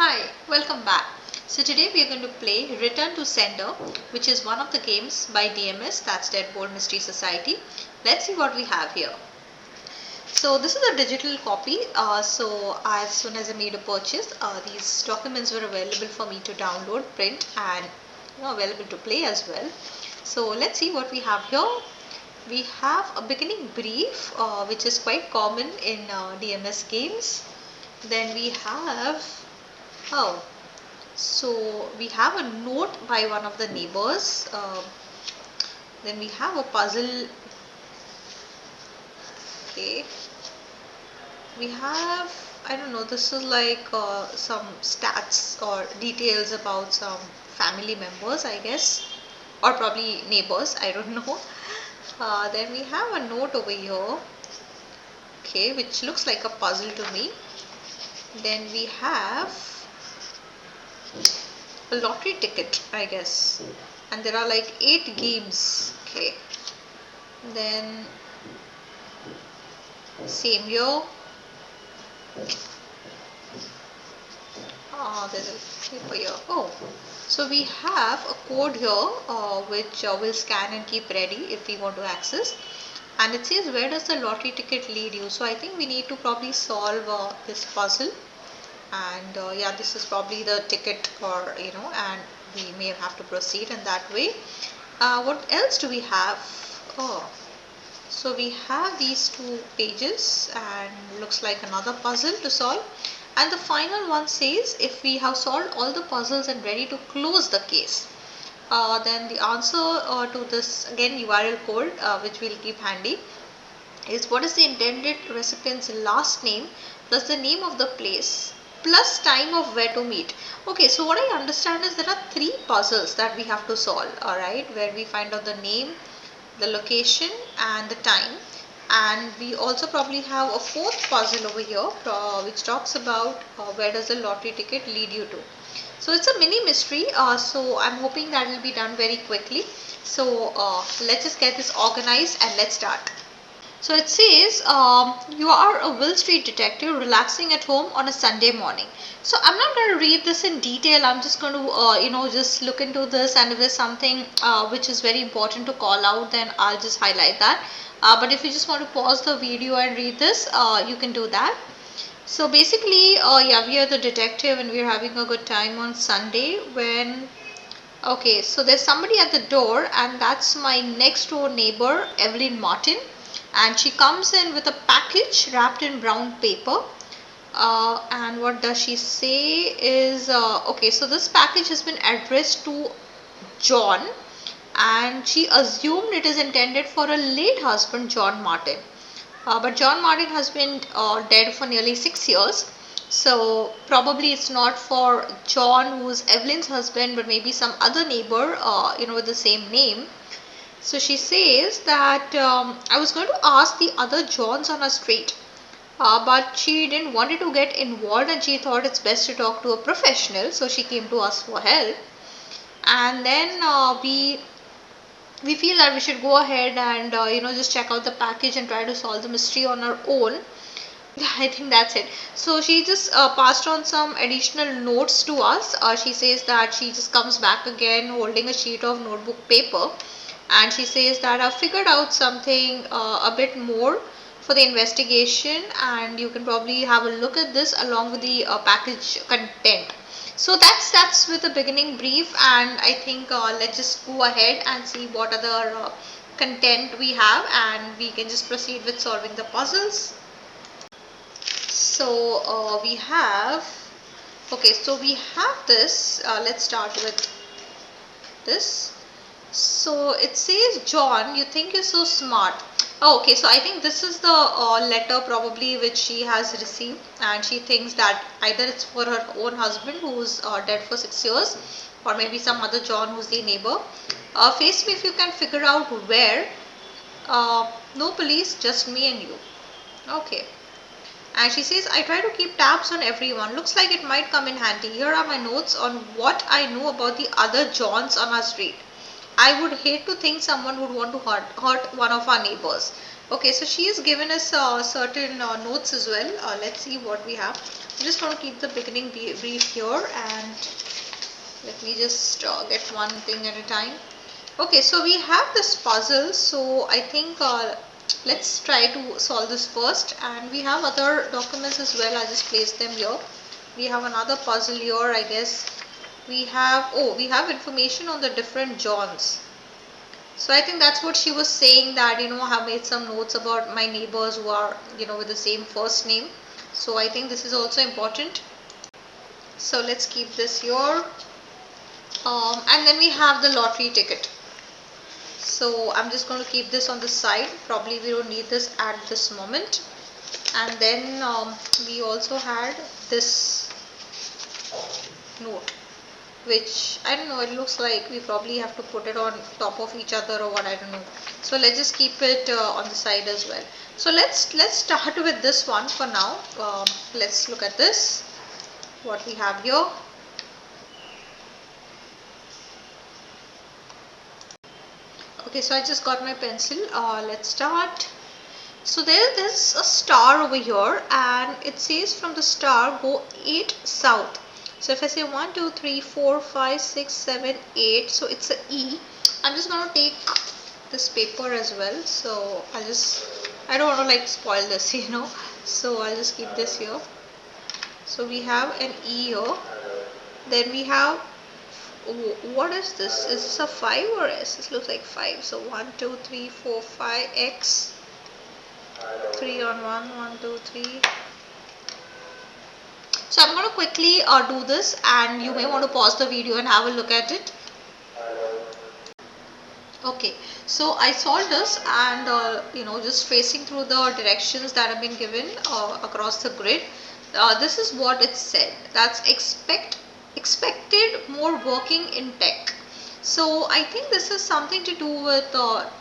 Hi, welcome back. So today we are going to play Return to Sender, which is one of the games by DMS, that's Deadbolt Mystery Society. Let's see what we have here. So this is a digital copy. So as soon as I made a purchase, these documents were available for me to download, print, and available to play as well. So let's see what we have here. We have a beginning brief, which is quite common in DMS games. Then we have oh so we have a note by one of the neighbors. Then we have a puzzle. Okay, we have, I don't know, this is like some stats or details about some family members, I guess, or probably neighbors, I don't know. Then we have a note over here, okay, which looks like a puzzle to me. Then we have a lottery ticket, I guess, and there are like 8 games. Okay, then same here. There's a paper here. Oh, so we have a code here which we'll scan and keep ready if we want to access. And it says, where does the lottery ticket lead you? So I think we need to probably solve this puzzle. And yeah, this is probably the ticket, or and we may have to proceed in that way. What else do we have? Oh, so we have these 2 pages and looks like another puzzle to solve. And the final one says, if we have solved all the puzzles and ready to close the case, then the answer to this, again URL code, which we'll keep handy, is what is the intended recipient's last name plus the name of the place plus time of where to meet. Okay, so what I understand is there are 3 puzzles that we have to solve, alright, where we find out the name, the location, and the time. And we also probably have a 4th puzzle over here, which talks about where does the lottery ticket lead you to. So it's a mini mystery, so I'm hoping that will be done very quickly. So let's just get this organized and let's start. So it says, you are a Will Street detective relaxing at home on a Sunday morning. So I'm not going to read this in detail. I'm just going to, just look into this, and if there's something which is very important to call out, then I'll just highlight that. But if you just want to pause the video and read this, you can do that. So basically, yeah, we are the detective and we're having a good time on Sunday when, okay, so there's somebody at the door, and that's my next door neighbor, Evelyn Martin. And she comes in with a package wrapped in brown paper. And what does she say is, okay, so this package has been addressed to John, and she assumed it is intended for her late husband, John Martin. But John Martin has been dead for nearly 6 years. So probably it's not for John, who's Evelyn's husband, but maybe some other neighbor, with the same name. So she says that I was going to ask the other Johns on our street, but she didn't want to get involved, and she thought it's best to talk to a professional. So she came to us for help, and then we feel that we should go ahead and just check out the package and try to solve the mystery on our own. I think that's it. So she just passed on some additional notes to us. She says that she just comes back again holding a sheet of notebook paper, and she says that I've figured out something a bit more for the investigation, and you can probably have a look at this along with the package content. So that's with the beginning brief, and I think let's just go ahead and see what other content we have, and we can just proceed with solving the puzzles. So we have, okay, so we have this, let's start with this. So it says, John, you think you're so smart. Oh, okay, so I think this is the letter probably which she has received, and she thinks that either it's for her own husband who's dead for 6 years, or maybe some other John who's the neighbor. Face me if you can figure out where. No police, just me and you. Okay. And she says, I try to keep tabs on everyone. Looks like it might come in handy. Here are my notes on what I know about the other Johns on our street. I would hate to think someone would want to hurt one of our neighbors. Okay, so she has given us certain notes as well. Let's see what we have. I'm just going to keep the beginning brief here, and let me just get one thing at a time. Okay, so we have this puzzle, so I think let's try to solve this first, and we have other documents as well. I just placed them here. We have another puzzle here, I guess. We have, oh, we have information on the different Johns. So I think that's what she was saying, that I have made some notes about my neighbors who are with the same first name. So I think this is also important. So let's keep this here. And then we have the lottery ticket. So I'm just going to keep this on the side. Probably we don't need this at this moment. And then we also had this note, which I don't know, it looks like we probably have to put it on top of each other or what, I don't know. So let's just keep it on the side as well. So let's start with this one for now. Let's look at this, what we have here. Okay, so I just got my pencil. Let's start. So there's a star over here, and it says from the star go 8 south. So if I say 1 2 3 4 5 6 7 8, so it's a E. I'm just going to take this paper as well. So I don't want to like spoil this, so I'll just keep this here. So we have an E here. Then we have, what is this? Is this a 5 or S? This looks like 5. So 1 2 3 4 5 X. 3 on 1, 1 2 3. So I'm going to quickly do this, and you may want to pause the video and have a look at it. Okay, so I solved this, and just tracing through the directions that have been given across the grid. This is what it said. That's expected more working in tech. So I think this is something to do with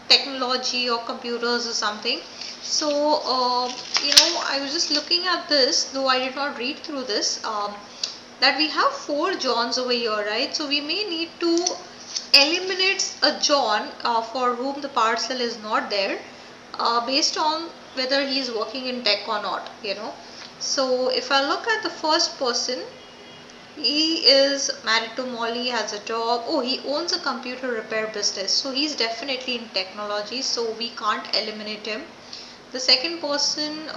technology or computers or something. So I was just looking at this, though I did not read through this. That we have 4 Johns over here, right? So we may need to eliminate a John for whom the parcel is not there, based on whether he is working in tech or not. So if I look at the first person, he is married to Molly, has a dog. Oh, he owns a computer repair business. So he's definitely in technology. So we can't eliminate him. The second person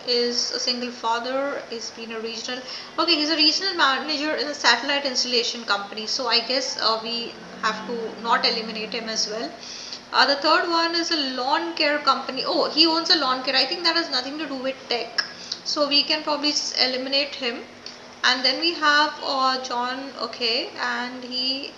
is a single father. He's been a regional. Okay, he's a regional manager in a satellite installation company. So I guess we have to not eliminate him as well. The third one is a lawn care company. Oh, he owns a lawn care. I think that has nothing to do with tech. So we can probably eliminate him. And then we have John. Okay, and he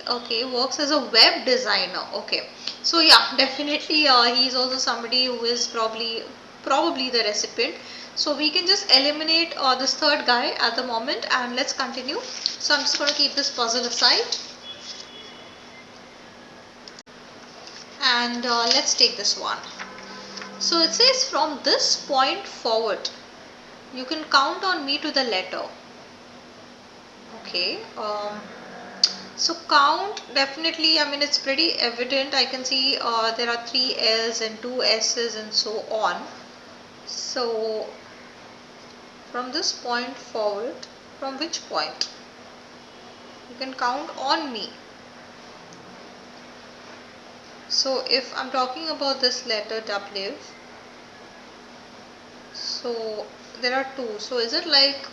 okay works as a web designer. Okay, so yeah, definitely he's also somebody who is probably the recipient. So we can just eliminate this third guy at the moment, and let's continue. So I'm just going to keep this puzzle aside, and let's take this one. So it says from this point forward you can count on me to the letter. Okay, so count, definitely, I mean, it's pretty evident. I can see there are 3 L's and 2 S's and so on. So from this point forward, from which point? You can count on me. So if I'm talking about this letter W, so there are 2. So is it like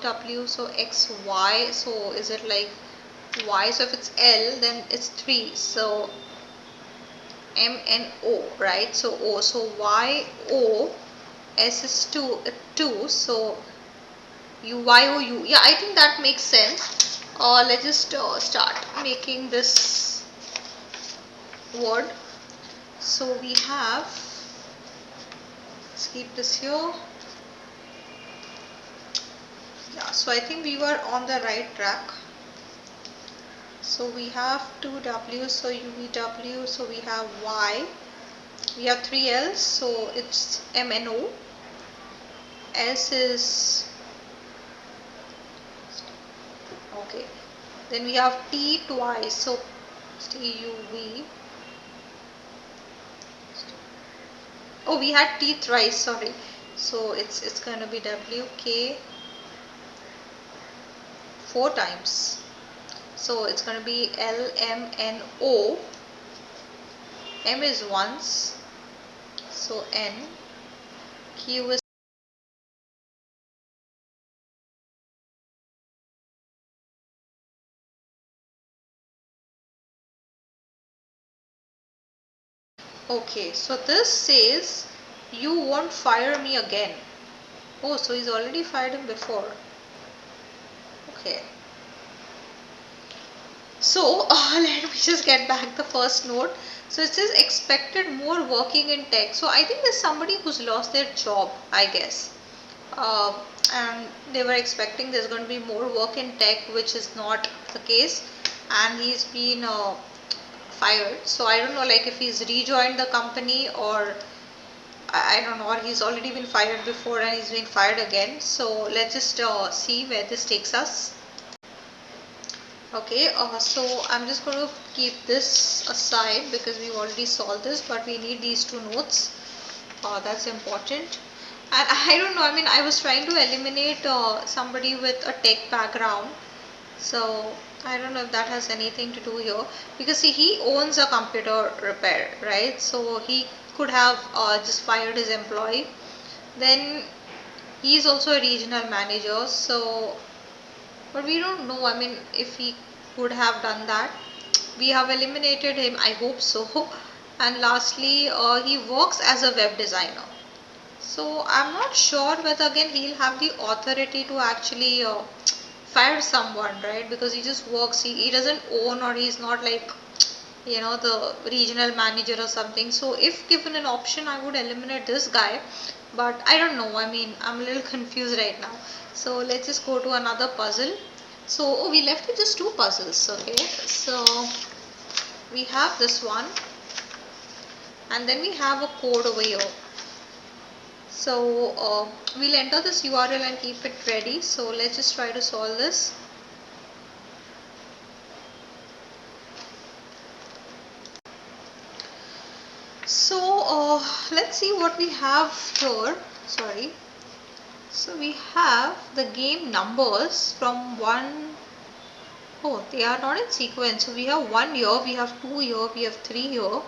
W, so X, Y, so is it like Y? So if it's L, then it's 3. So M and O, right? So O, so Y O, S is 2, so U Y O U. Yeah, I think that makes sense. Let's just start making this word. So we have, let's keep this here. Yeah, so I think we were on the right track. So we have 2 W's, so UVW, so we have Y. We have 3 L's, so it's M and O. S is, okay. Then we have T twice, so TUV. Oh, we had T thrice, sorry. So it's going to be WK 4 times. So it's going to be LMNO. M is once. So N. Q is okay. So this says you won't fire me again. Oh, so he's already fired him before. Okay. So let me just get back the first note. So it says expected more working in tech. So I think there's somebody who's lost their job, I guess. Uh, and they were expecting there's going to be more work in tech, which is not the case. And he's been fired. So I don't know like if he's rejoined the company or I don't know, or he's already been fired before and he's being fired again. So let's just see where this takes us. Okay, so I'm just going to keep this aside because we've already solved this, but we need these two notes. That's important. And I don't know, I mean, I was trying to eliminate somebody with a tech background. So I don't know if that has anything to do here because see, he owns a computer repair, right? So he could have just fired his employee. Then he is also a regional manager. So but we don't know, I mean, if he could have done that. We have eliminated him, I hope so. And lastly, he works as a web designer. So I'm not sure whether again he'll have the authority to actually fire someone, right? Because he just works, he doesn't own or he's not like, you know, the regional manager or something. So if given an option, I would eliminate this guy. But I don't know, I mean, I'm a little confused right now. So let's just go to another puzzle. So oh, we left with just two puzzles. Okay, so we have this one and then we have a code over here. So we'll enter this URL and keep it ready. So let's just try to solve this. So let's see what we have here. Sorry. So we have the game numbers from 1. Oh, they are not in sequence. So we have 1 here, we have 2 here, we have 3 here,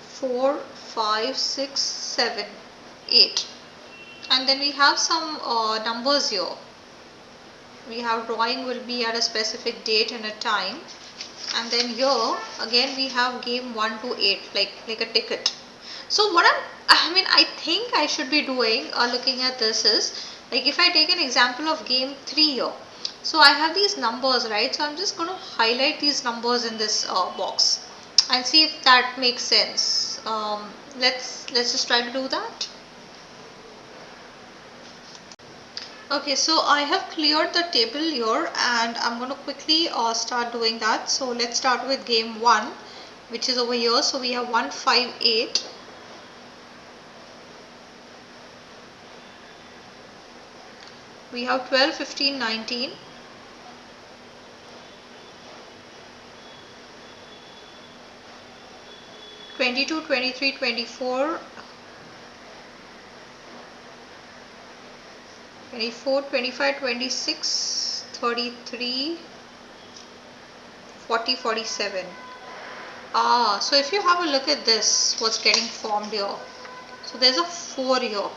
4, 5, 6, 7, 8. And then we have some numbers here. We have drawing will be at a specific date and a time. And then here again we have game 1 to 8 like a ticket. So what I think I should be doing looking at this is like if I take an example of game 3 here. So I have these numbers, right? So I'm just going to highlight these numbers in this box and see if that makes sense. Let's just try to do that. Okay, so I have cleared the table here and I'm going to quickly start doing that. So let's start with game 1, which is over here. So we have 158. We have 12, 15, 19. 22, 23, 24. 24, 25, 26, 33, 40, 47. So if you have a look at this, what's getting formed here. So there's a 4 here.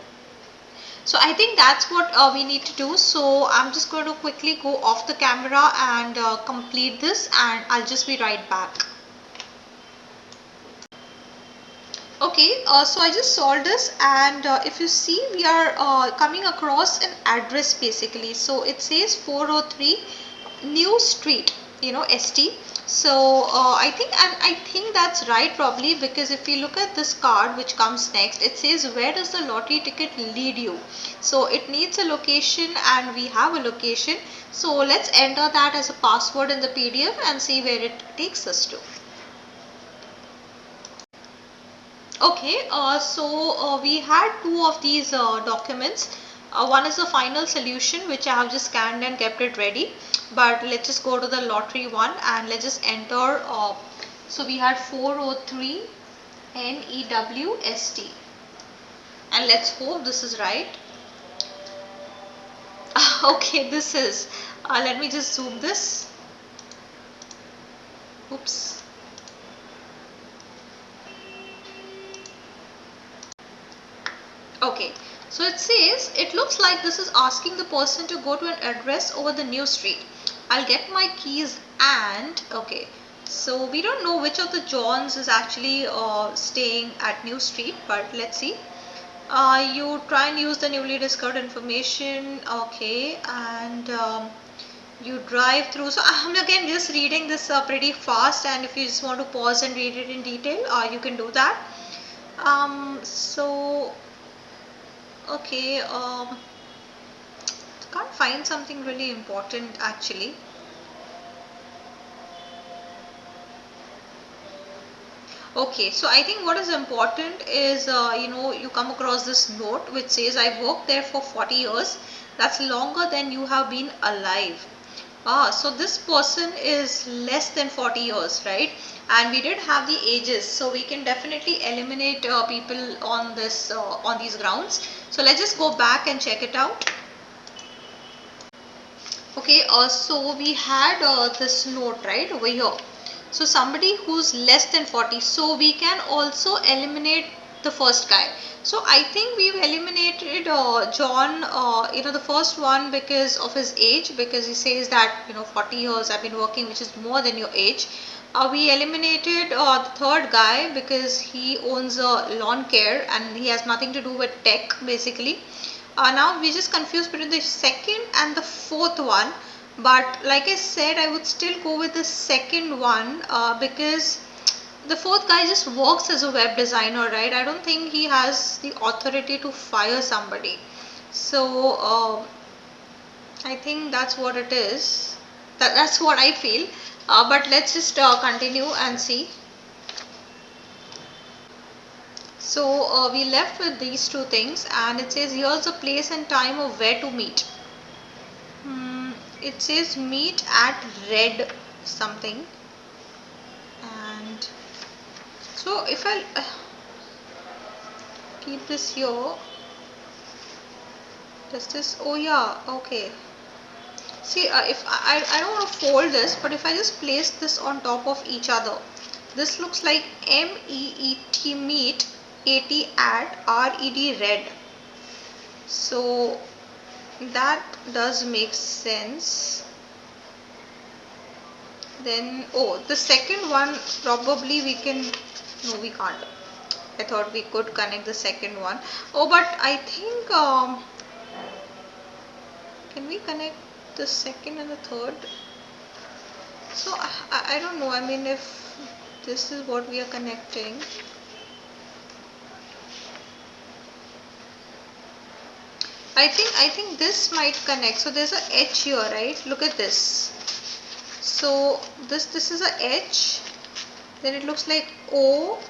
So I think that's what we need to do. So I'm just going to quickly go off the camera and complete this and I'll just be right back. Okay, so I just solved this and if you see we are coming across an address basically. So it says 403 New Street, you know, ST. So I think that's right probably because if we look at this card which comes next, it says where does the lottery ticket lead you? So it needs a location and we have a location. So let's enter that as a password in the PDF and see where it takes us to. Okay, so we had two of these documents. One is the final solution which I have just scanned and kept it ready. But let's just go to the lottery one and let's just enter. So we had 403 NEWST. And let's hope this is right. Okay, this is. Let me just zoom this. Oops. Okay, so it says it looks like this is asking the person to go to an address over the new street. I'll get my keys and okay. So we don't know which of the Johns is actually staying at New Street, but let's see. You try and use the newly discovered information, okay, and you drive through. So I'm again just reading this pretty fast, and if you just want to pause and read it in detail, you can do that. So okay, can't find something really important actually. Okay, so I think what is important is, you come across this note which says, I worked there for 40 years. That's longer than you have been alive. So this person is less than 40 years, right? And we did have the ages, so we can definitely eliminate people on this on these grounds. So let's just go back and check it out. Okay, so we had this note right over here. So somebody who's less than 40. So we can also eliminate the first guy. So I think we've eliminated John, the first one because of his age, because he says that, 40 years I've been working, which is more than your age. We eliminated the third guy because he owns a lawn care and he has nothing to do with tech basically. Now we just confused between the second and the fourth one, but like I said, I would still go with the second one because the fourth guy just works as a web designer, right? I don't think he has the authority to fire somebody. So I think that's what it is. That's what I feel. But let's just continue and see. So we left with these two things, and it says here's the place and time of where to meet. It says meet at red something, and so if I keep this here, does this, oh yeah, okay. See, if I don't want to fold this, but if I just place this on top of each other, this looks like MEET meet, AT at, RED red. So that does make sense. Then, oh, the second one probably we can, no, we can't. I thought we could connect the second one. Oh, but I think, can we connect the second and the third? So, I don't know. I mean, if this is what we are connecting. I think this might connect. So there's a H here, right? Look at this. So this is a H. Then it looks like ORSE,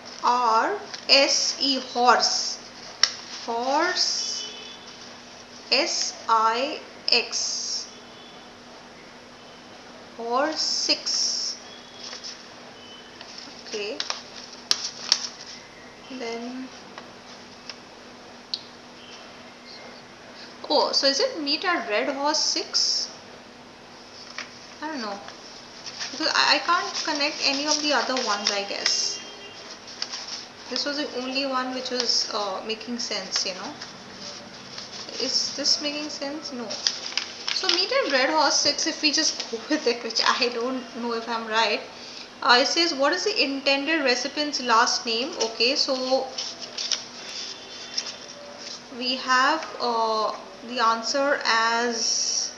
horse. Horse. SIX. Or 6. Okay. Then, oh, so is it meet at red horse 6? I don't know. Because I can't connect any of the other ones, I guess. This was the only one which was making sense, Is this making sense? No. So meet at red horse 6, if we just go with it, which I don't know if I'm right. It says what is the intended recipient's last name? Okay, so we have the answer as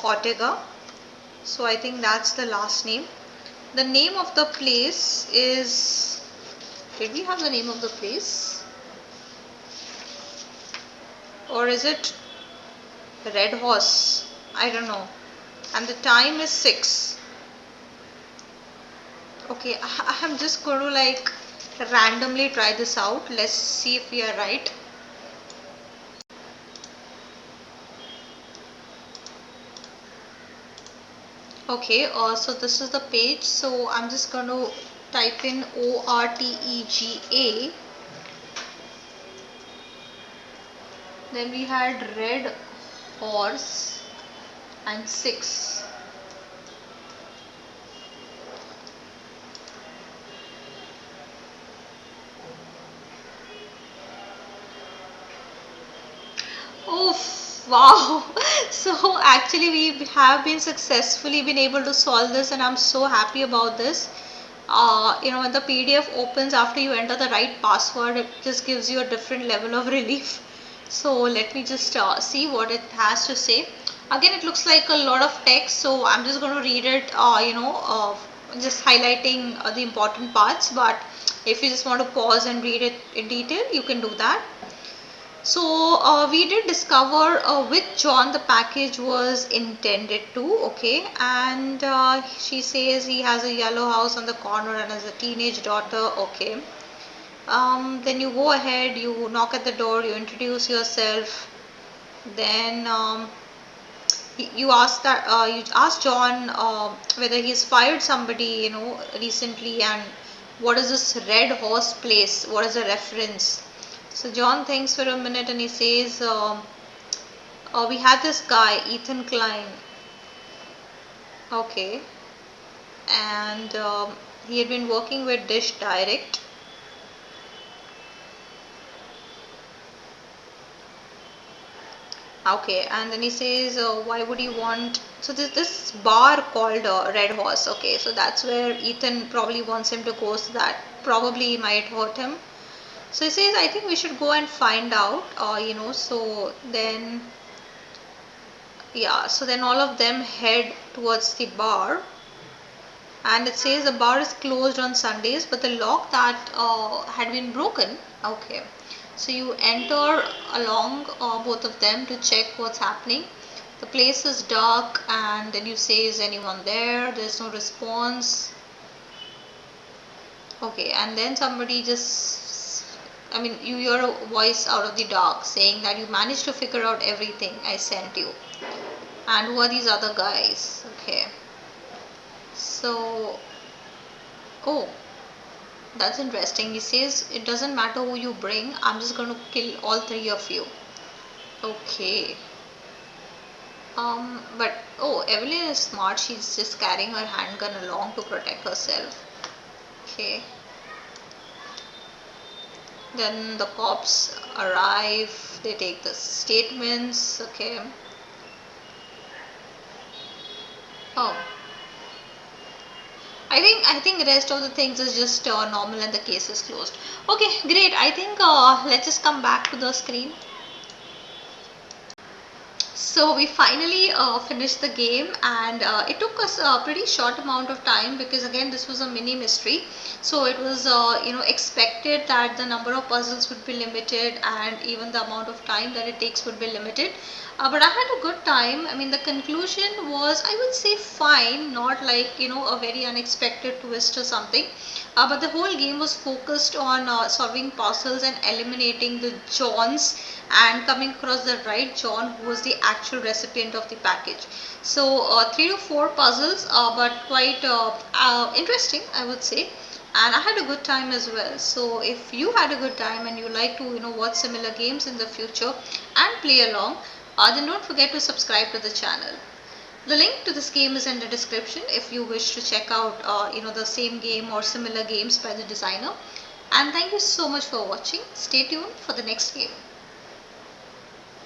Ortega. So I think that's the last name. The name of the place is, did we have the name of the place? Or is it Red Horse? I don't know. And the time is 6. Okay, I'm just going to like randomly try this out. Let's see if we are right. Okay, so this is the page. So I'm just going to type in ORTEGA. Then we had red horse and 6. Oh, wow. So actually we have been successfully been able to solve this, and I'm so happy about this. When the PDF opens after you enter the right password, it just gives you a different level of relief. So let me just see what it has to say. Again, it looks like a lot of text, so I'm just going to read it, just highlighting the important parts. But if you just want to pause and read it in detail, you can do that. So we did discover which John the package was intended to, okay, and she says he has a yellow house on the corner and has a teenage daughter, okay. Then you go ahead, you knock at the door, you introduce yourself, then you ask John whether he's fired somebody, recently, and what is this red horse place, what is the reference. So John thinks for a minute and he says, we had this guy, Ethan Klein. Okay. And he had been working with Dish Direct. Okay, and then he says, why would you want... So this bar called Red Horse. Okay, so that's where Ethan probably wants him to go, so that probably might hurt him. So he says, I think we should go and find out, so then... Yeah, so then all of them head towards the bar, and it says the bar is closed on Sundays, but the lock that had been broken. Okay, so you enter along both of them to check what's happening. The place is dark, and then you say, is anyone there? There's no response. Okay, and then somebody just, I mean, you hear a voice out of the dark saying that you managed to figure out everything I sent you. And who are these other guys? Okay. So, oh, that's interesting. He says it doesn't matter who you bring, I'm just going to kill all 3 of you. Okay. But oh, Evelyn is smart. She's just carrying her handgun along to protect herself. Okay. Then the cops arrive. They take the statements. Okay. Oh. I think the rest of the things is just normal and the case is closed. Okay, great. I think let's just come back to the screen. So we finally finished the game, and it took us a pretty short amount of time because again this was a mini mystery. So it was expected that the number of puzzles would be limited and even the amount of time that it takes would be limited. But I had a good time. I mean, the conclusion was, I would say, fine, not like a very unexpected twist or something. But the whole game was focused on solving puzzles and eliminating the Johns and coming across the right John who was the actual recipient of the package. So 3 to 4 puzzles, but quite interesting, I would say. And I had a good time as well. So if you had a good time and you like to watch similar games in the future and play along, then don't forget to subscribe to the channel. The link to this game is in the description if you wish to check out the same game or similar games by the designer. And thank you so much for watching. Stay tuned for the next game.